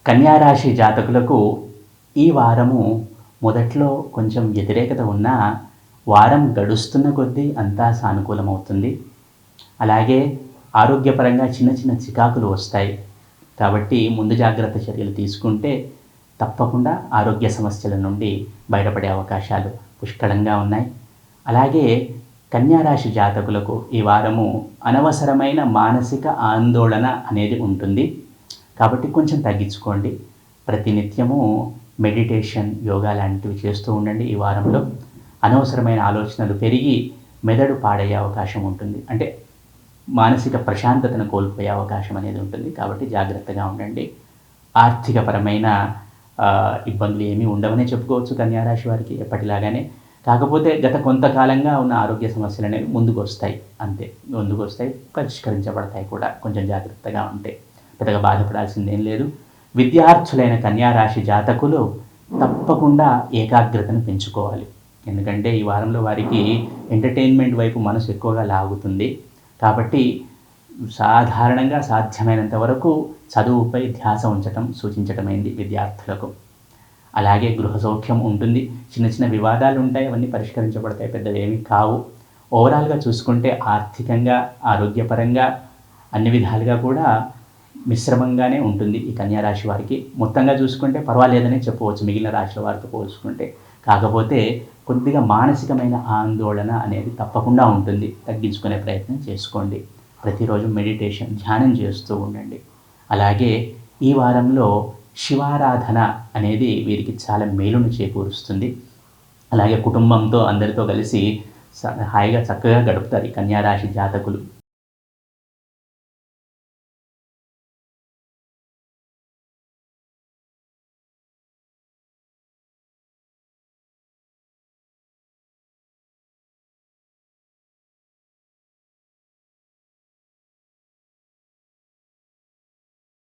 కన్యారాశి జాతకులకు ఈ వారము మొదట్లో కొంచెం వ్యతిరేకత ఉన్నా వారం గడుస్తున్న కొద్దీ అంతా సానుకూలమవుతుంది. అలాగే ఆరోగ్యపరంగా చిన్న చిన్న చికాకులు వస్తాయి. కాబట్టి ముందు జాగ్రత్త చర్యలు తీసుకుంటే తప్పకుండా ఆరోగ్య సమస్యల నుండి బయటపడే అవకాశాలు పుష్కలంగా ఉన్నాయి. అలాగే కన్యారాశి జాతకులకు ఈ వారము అనవసరమైన మానసిక ఆందోళన అనేది ఉంటుంది. కాబట్టి కొంచెం తగ్గించుకోండి. ప్రతినిత్యము మెడిటేషన్, యోగా లాంటివి చేస్తూ ఉండండి. ఈ వారంలో అనవసరమైన ఆలోచనలు పెరిగి మెదడు పాడయ్యే అవకాశం ఉంటుంది. అంటే మానసిక ప్రశాంతతను కోల్పోయే అవకాశం అనేది ఉంటుంది. కాబట్టి జాగ్రత్తగా ఉండండి. ఆర్థికపరమైన ఇబ్బందులు ఏమీ ఉండవనే చెప్పుకోవచ్చు కన్యారాశి వారికి ఎప్పటిలాగానే. కాకపోతే గత కొంతకాలంగా ఉన్న ఆరోగ్య సమస్యలు అనేవి ముందుకు వస్తాయి. అంతే, ముందుకు వస్తాయి, పరిష్కరించబడతాయి కూడా. కొంచెం జాగ్రత్తగా ఉంటే పెద్దగా బాధపడాల్సిందేం లేదు. విద్యార్థులైన కన్యారాశి జాతకులు తప్పకుండా ఏకాగ్రతను పెంచుకోవాలి. ఎందుకంటే ఈ వారంలో వారికి ఎంటర్టైన్మెంట్ వైపు మనసు ఎక్కువగా లాగుతుంది. కాబట్టి సాధారణంగా సాధ్యమైనంత వరకు చదువుపై ధ్యాస ఉంచటం సూచించటమైంది విద్యార్థులకు. అలాగే గృహ సౌఖ్యం ఉంటుంది. చిన్న చిన్న వివాదాలు ఉంటాయి, అవన్నీ పరిష్కరించబడతాయి, పెద్దవి ఏమీ కావు. ఓవరాల్గా చూసుకుంటే ఆర్థికంగా, ఆరోగ్యపరంగా అన్ని విధాలుగా కూడా మిశ్రమంగానే ఉంటుంది ఈ కన్యారాశి వారికి. మొత్తంగా చూసుకుంటే పర్వాలేదనే చెప్పవచ్చు మిగిలిన రాశుల వారితో పోల్చుకుంటే. కాకపోతే కొద్దిగా మానసికమైన ఆందోళన అనేది తప్పకుండా ఉంటుంది. తగ్గించుకునే ప్రయత్నం చేసుకోండి. ప్రతిరోజు మెడిటేషన్, ధ్యానం చేస్తూ ఉండండి. అలాగే ఈ వారంలో శివారాధన అనేది వీరికి చాలా మేలును చేకూరుస్తుంది. అలాగే కుటుంబంతో అందరితో కలిసి హాయిగా చక్కగా గడుపుతారు ఈ కన్యారాశి జాతకులు.